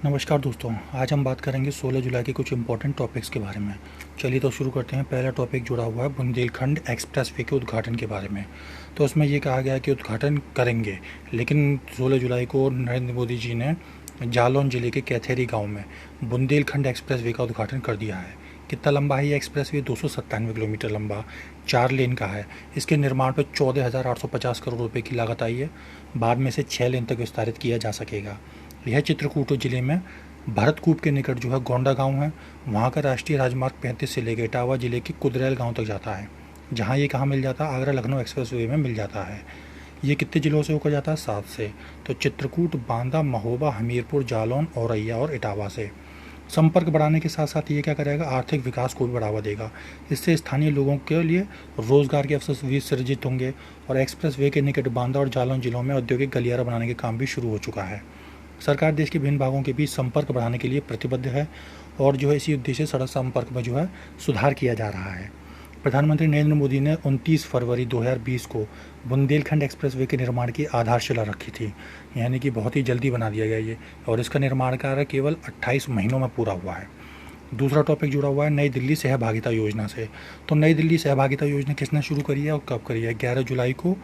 नमस्कार दोस्तों, आज हम बात करेंगे 16 जुलाई के कुछ इंपॉर्टेंट टॉपिक्स के बारे में। चलिए तो शुरू करते हैं। पहला टॉपिक जुड़ा हुआ है बुंदेलखंड एक्सप्रेसवे के उद्घाटन के बारे में। तो उसमें ये कहा गया है कि उद्घाटन करेंगे, लेकिन 16 जुलाई को नरेंद्र मोदी जी ने जालौन जिले के कैथेरी गांव में बुंदेलखंड एक्सप्रेसवे का उद्घाटन कर दिया है। कितना लंबा है ये एक्सप्रेसवे? 297 किलोमीटर लंबा, 4 लेन का है। इसके निर्माण पर 14,850 करोड़ रुपये की लागत आई है। बाद में से 6 लेन तक विस्तारित किया जा सकेगा। यह चित्रकूट जिले में भरतकूप के निकट जो है गोंडा गांव है, वहाँ का राष्ट्रीय राजमार्ग 35 से लेकर इटावा जिले के कुदरैल गांव तक जाता है। जहाँ ये कहाँ मिल जाता है? आगरा लखनऊ एक्सप्रेसवे में मिल जाता है। ये कितने जिलों से होकर जाता है? 7 से। तो चित्रकूट, बांदा, महोबा, हमीरपुर, जालौन, औरैया और इटावा से। संपर्क बढ़ाने के साथ साथ ये क्या करेगा? आर्थिक विकास को भी बढ़ावा देगा। इससे स्थानीय लोगों के लिए रोजगार के अवसर भी सृजित होंगे और एक्सप्रेसवे के निकट बांदा और जालौन जिलों में औद्योगिक गलियारा बनाने के काम भी शुरू हो चुका है। सरकार देश के विभिन्न भागों के बीच संपर्क बढ़ाने के लिए प्रतिबद्ध है और जो है इसी उद्देश्य से सड़क संपर्क में जो है सुधार किया जा रहा है। प्रधानमंत्री नरेंद्र मोदी ने 29 फरवरी 2020 को बुंदेलखंड एक्सप्रेसवे के निर्माण की आधारशिला रखी थी, यानी कि बहुत ही जल्दी बना दिया गया ये, और इसका निर्माण कार्य केवल 28 महीनों में पूरा हुआ है। दूसरा टॉपिक जुड़ा हुआ है नई दिल्ली सहभागिता योजना से। तो नई दिल्ली सहभागिता योजना किसने शुरू करी है और कब करी है? 11 जुलाई को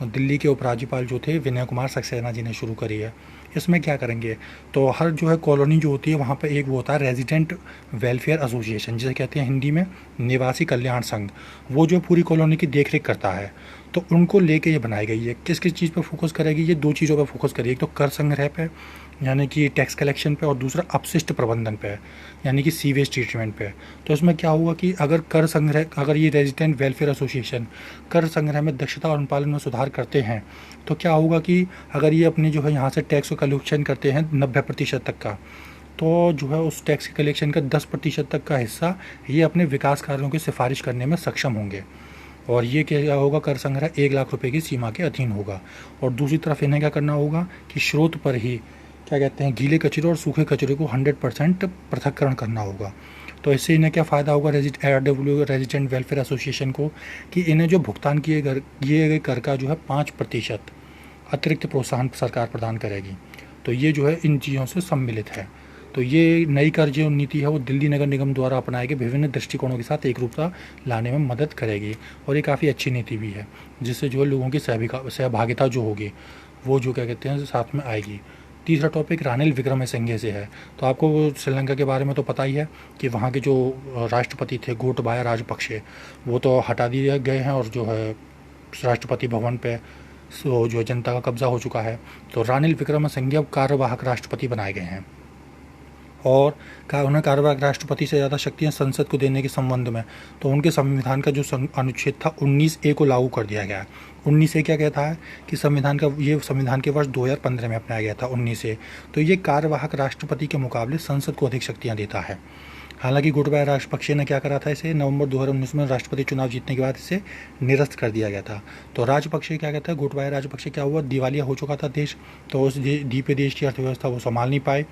दिल्ली के उपराज्यपाल जो थे विनय कुमार सक्सेना जी ने शुरू करी है। इसमें क्या करेंगे? तो हर जो है कॉलोनी जो होती है वहाँ पर एक वो होता है रेजिडेंट वेलफेयर एसोसिएशन, जिसे कहते हैं हिंदी में निवासी कल्याण संघ। वो जो पूरी कॉलोनी की देखरेख करता है। तो उनको लेके ये बनाई गई है। किस किस चीज़ पर फोकस करेगी? ये 2 चीज़ों पर फोकस करेगी। एक तो कर संग्रह पे, यानी कि टैक्स कलेक्शन पे, और दूसरा अपशिष्ट प्रबंधन पे, यानी कि सीवेज ट्रीटमेंट पे। तो इसमें क्या होगा कि अगर ये रेजिडेंट वेलफेयर एसोसिएशन कर संग्रह में दक्षता और अनुपालन में सुधार करते हैं, तो क्या होगा कि अगर ये अपने जो है यहाँ से टैक्स को कलेक्शन करते हैं 90% तक का, तो जो है उस टैक्स कलेक्शन का 10% तक का हिस्सा ये अपने विकास कार्यों की सिफारिश करने में सक्षम होंगे। और ये क्या होगा? कर संग्रह 1 लाख रुपए की सीमा के अधीन होगा। और दूसरी तरफ इन्हें क्या करना होगा कि स्रोत पर ही क्या कहते हैं गीले कचरे और सूखे कचरे को 100% पृथक्करण करना होगा। तो इससे इन्हें क्या फ़ायदा होगा रेजिडेंट वेलफेयर एसोसिएशन को, कि इन्हें जो भुगतान किए गए कर का जो है 5% अतिरिक्त प्रोत्साहन सरकार प्रदान करेगी। तो ये जो है इन चीज़ों से सम्मिलित है। तो ये नई कर जो नीति है वो दिल्ली नगर निगम द्वारा अपनाए गए विभिन्न दृष्टिकोणों के साथ एकरूपता लाने में मदद करेगी, और ये काफ़ी अच्छी नीति भी है, जिससे जो लोगों की सहभागिता जो होगी वो जो क्या कहते हैं साथ में आएगी। तीसरा टॉपिक रानिल विक्रमसिंघे से है। तो आपको श्रीलंका के बारे में तो पता ही है कि वहाँ के जो राष्ट्रपति थे गोटबाया राजपक्षे, वो तो हटा दिए गए हैं और जो है राष्ट्रपति भवन पे जो जनता का कब्जा हो चुका है। तो रानिल विक्रमसिंघे अब कार्यवाहक राष्ट्रपति बनाए गए हैं और उन्हें कार्यवाहक राष्ट्रपति से ज़्यादा शक्तियां संसद को देने के संबंध में तो उनके संविधान का जो अनुच्छेद था 19A को लागू कर दिया गया है। 19A क्या कहता है कि ये संविधान के वर्ष 2015 में अपनाया गया था 19A। तो ये कार्यवाहक राष्ट्रपति के मुकाबले संसद को अधिक शक्तियाँ देता है। हालांकि गोटबाया राजपक्षे ने क्या करा था, इसे नवंबर 2019 में राष्ट्रपति चुनाव जीतने के बाद इसे निरस्त कर दिया गया था। तो राजपक्षे क्या कहता है, गोटबाया राजपक्षे क्या हुआ, दिवालिया हो चुका था देश, तो उस द्वीपीय देश की अर्थव्यवस्था वो संभाल नहीं पाए।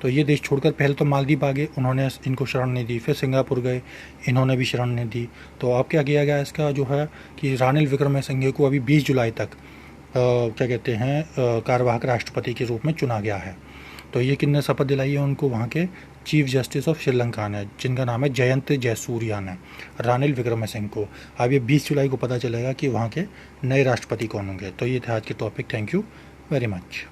तो ये देश छोड़कर पहले तो मालदीव आ गए, उन्होंने इनको शरण नहीं दी। फिर सिंगापुर गए, इन्होंने भी शरण नहीं दी। तो अब क्या किया गया इसका जो है कि रानिल विक्रमसिंघे को अभी 20 जुलाई तक क्या कहते हैं कार्यवाहक राष्ट्रपति के रूप में चुना गया है। तो ये किन्ने शपथ दिलाई है उनको? वहाँ के चीफ जस्टिस ऑफ श्रीलंका ने, जिनका नाम है जयंत जयसूर्या ने, रानिल विक्रमसिंघे को। अब ये 20 जुलाई को पता चलेगा कि वहाँ के नए राष्ट्रपति कौन होंगे। तो ये थे आज के topic. Thank you very much.